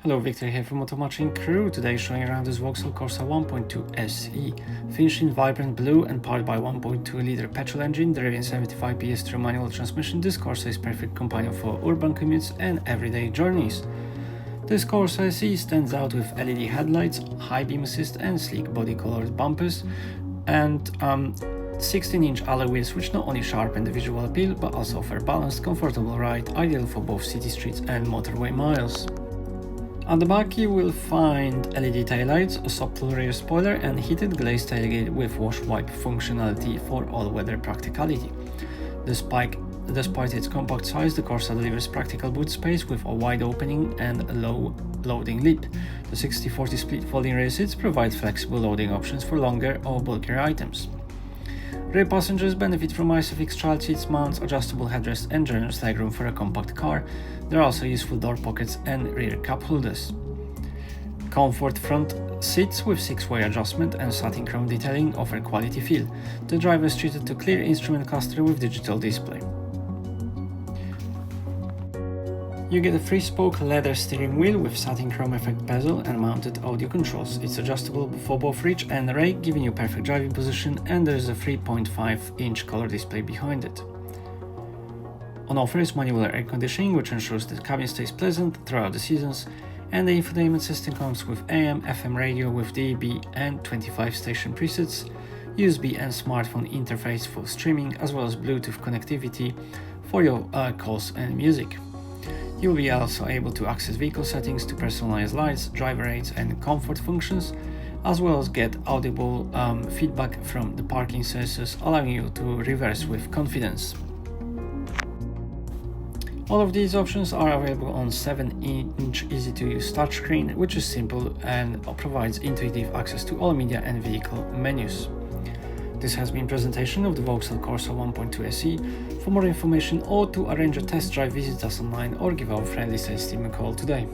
Hello, Victor here from Automatching Crewe. Today showing around this Vauxhall Corsa 1.2 SE. Finished in vibrant blue and powered by 1.2-litre petrol engine, driven 75 PS through manual transmission, this Corsa is perfect companion for urban commutes and everyday journeys. This Corsa SE stands out with LED headlights, high beam assist and sleek body-colored bumpers, and 16-inch alloy wheels which not only sharpen the visual appeal but also offer balanced, comfortable ride, ideal for both city streets and motorway miles. At the back you will find LED taillights, a subtle rear spoiler and heated glazed tailgate with wash wipe functionality for all-weather practicality. Despite its compact size, the Corsa delivers practical boot space with a wide opening and a low loading lip. The 60/40 split folding rear seats provide flexible loading options for longer or bulkier items. Rear passengers benefit from ISOFIX child seats, mounts, adjustable headrest and generous legroom for a compact car. There are also useful door pockets and rear cup holders. Comfort front seats with 6-way adjustment and satin chrome detailing offer quality feel. The driver is treated to clear instrument cluster with digital display. You get a 3-spoke leather steering wheel with satin chrome effect bezel and mounted audio controls. It's adjustable for both reach and rake, giving you perfect driving position, and there's a 3.5-inch color display behind it. On offer is manual air conditioning, which ensures the cabin stays pleasant throughout the seasons, and the infotainment system comes with AM/FM radio with DAB and 25 station presets, USB and smartphone interface for streaming, as well as Bluetooth connectivity for your calls and music. You'll be also able to access vehicle settings to personalize lights, driver aids and comfort functions, as well as get audible feedback from the parking sensors, allowing you to reverse with confidence. All of these options are available on 7-inch easy-to-use touchscreen, which is simple and provides intuitive access to all media and vehicle menus. This has been a presentation of the Vauxhall Corsa 1.2 SE. For more information or to arrange a test drive, visit us online or give our friendly sales team a call today.